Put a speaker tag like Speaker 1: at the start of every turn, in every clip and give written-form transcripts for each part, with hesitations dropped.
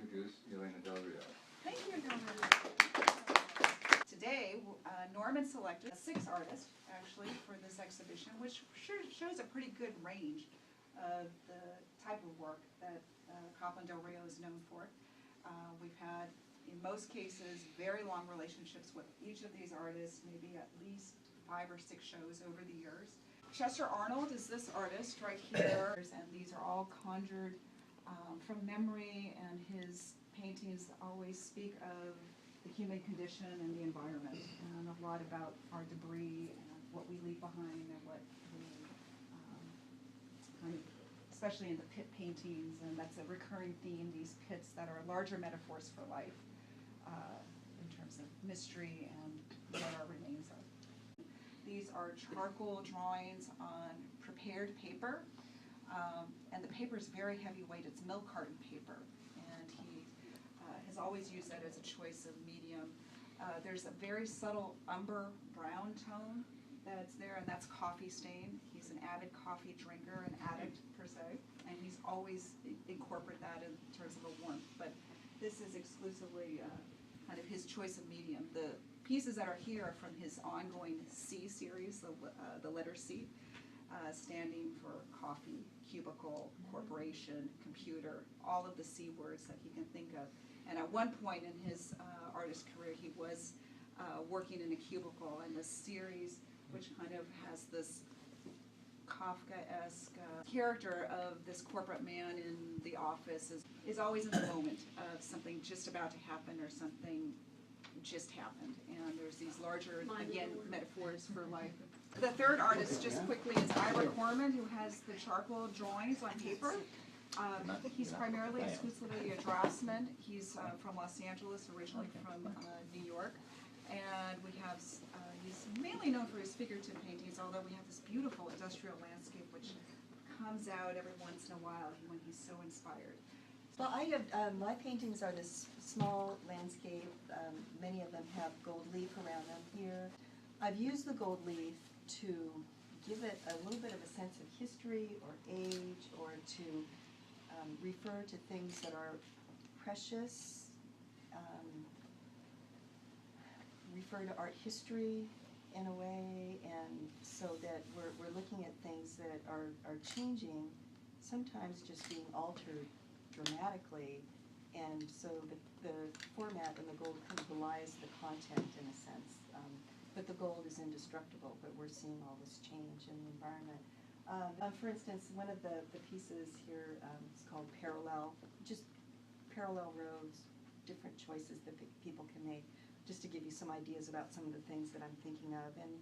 Speaker 1: introduce Eleana Del Rio.
Speaker 2: Thank you, David. Today, Norman selected 6 artists, actually, for this exhibition, which shows a pretty good range of the type of work that Koplin Del Rio is known for. We've had, in most cases, very long relationships with each of these artists, maybe at least 5 or 6 shows over the years. Chester Arnold is this artist right here, and these are all conjured from memory, and his paintings always speak of the human condition and the environment, and a lot about our debris and what we leave behind, and what we kind of, especially in the pit paintings, and that's a recurring theme, these pits that are larger metaphors for life in terms of mystery and what our remains are. These are charcoal drawings on prepared paper, and the paper is very heavyweight. It's milk carton paper, and he has always used that as a choice of medium. There's a very subtle umber brown tone that's there, and that's coffee stain. He's an avid coffee drinker, an addict per se, and he's always incorporate that in terms of a warmth. But this is exclusively kind of his choice of medium. The pieces that are here are from his ongoing C series, the letter C, standing for coffee, cubicle, corporation, computer, all of the C words that he can think of. And at one point in his artist career, he was working in a cubicle, and this series, which kind of has this Kafka-esque character of this corporate man in the office is always in the moment of something just about to happen or something just happened. And there's these larger, again, metaphors for life. The third artist, just quickly, is Ira Korman, who has the charcoal drawings on paper. He's primarily exclusively a draftsman. He's from Los Angeles, originally from New York. And we have, he's mainly known for his figurative paintings, although we have this beautiful industrial landscape which comes out every once in a while when he's so inspired.
Speaker 3: Well, I have, my paintings are this small landscape. Many of them have gold leaf around them here. I've used the gold leaf to give it a little bit of a sense of history or age, or to refer to things that are precious, refer to art history in a way, and so that we're looking at things that are changing, sometimes just being altered dramatically, and so the format and the gold kind of belies the content in a sense. But the gold is indestructible, but we're seeing all this change in the environment. For instance, one of the pieces here is called Parallel, just parallel roads, different choices that people can make, just to give you some ideas about some of the things that I'm thinking of. And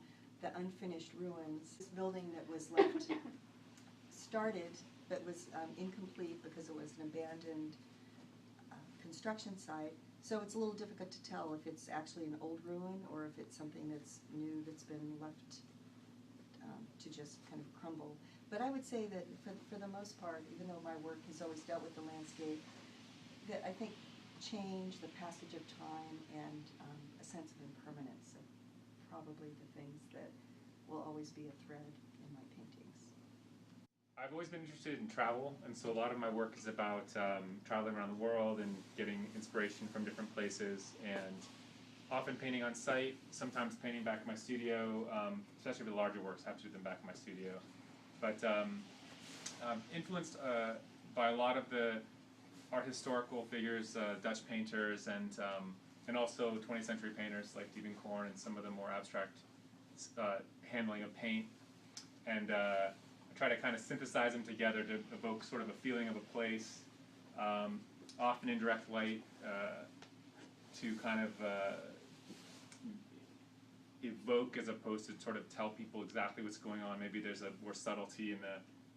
Speaker 3: the unfinished ruins, this building that was left started but was incomplete because it was an abandoned construction site. So it's a little difficult to tell if it's actually an old ruin or if it's something that's new that's been left to just kind of crumble. But I would say that for the most part, even though my work has always dealt with the landscape, that I think change, the passage of time, and a sense of impermanence are probably the things that will always be a thread in my paintings.
Speaker 4: I've always been interested in travel, and so a lot of my work is about traveling around the world and getting inspiration from different places, and often painting on site, sometimes painting back in my studio, especially with larger works, I have to do them back in my studio. But influenced by a lot of the art historical figures, Dutch painters, and also 20th century painters like David Bailin and some of the more abstract handling of paint. And I try to kind of synthesize them together to evoke sort of a feeling of a place, often in direct light, to kind of evoke as opposed to sort of tell people exactly what's going on. Maybe there's a more subtlety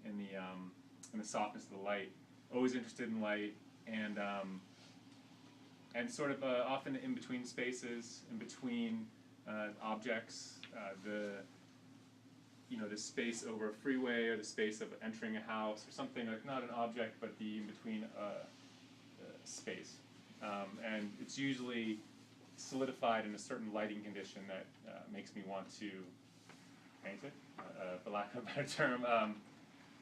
Speaker 4: in the softness of the light. Always interested in light, and sort of often in between spaces, in between objects, the space over a freeway, or the space of entering a house, or something like not an object, but the in between space, and it's usually solidified in a certain lighting condition that makes me want to paint it, for lack of a better term,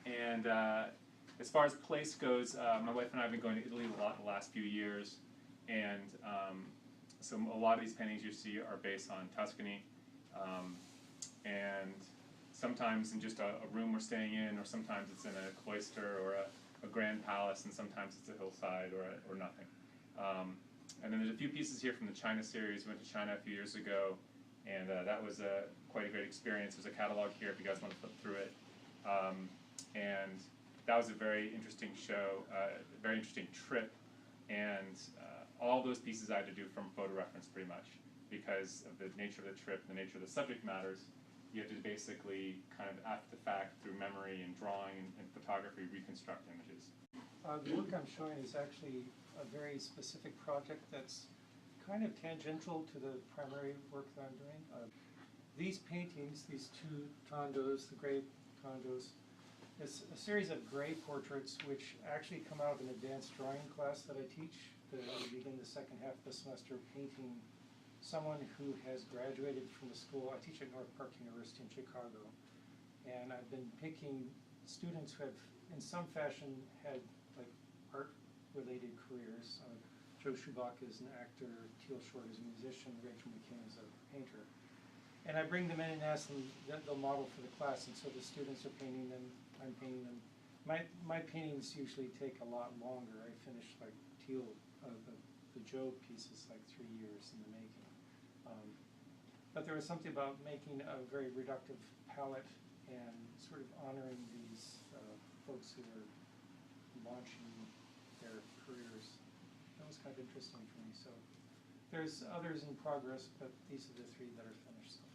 Speaker 4: and As far as place goes, my wife and I have been going to Italy a lot in the last few years, and so a lot of these paintings you see are based on Tuscany, and sometimes in just a room we're staying in, or sometimes it's in a cloister or a grand palace, and sometimes it's a hillside or nothing. And then there's a few pieces here from the China series. We went to China a few years ago, and that was quite a great experience. There's a catalog here if you guys want to flip through it. And that was a very interesting show, a very interesting trip, and all those pieces I had to do from photo reference pretty much, because of the nature of the trip, the nature of the subject matters. You have to basically kind of after the fact, through memory and drawing and photography, reconstruct images.
Speaker 1: The work I'm showing is actually a very specific project that's kind of tangential to the primary work that I'm doing. These paintings, these two tondos, the gray tondos, is a series of gray portraits which actually come out of an advanced drawing class that I teach. I begin the second half of the semester painting someone who has graduated from a school. I teach at North Park University in Chicago, and I've been picking students who have, in some fashion, had like art-related careers. Joe Schubach is an actor, Teal Short is a musician, Rachel McKim is a painter. And I bring them in and ask them that they'll model for the class, and so the students are painting them, I'm painting them. My paintings usually take a lot longer. I finish like Teal, the Joe piece is like 3 years in the making. But there was something about making a very reductive palette and sort of honoring these folks who are launching their careers. That was kind of interesting for me. So there's others in progress, but these are the 3 that are finished so far.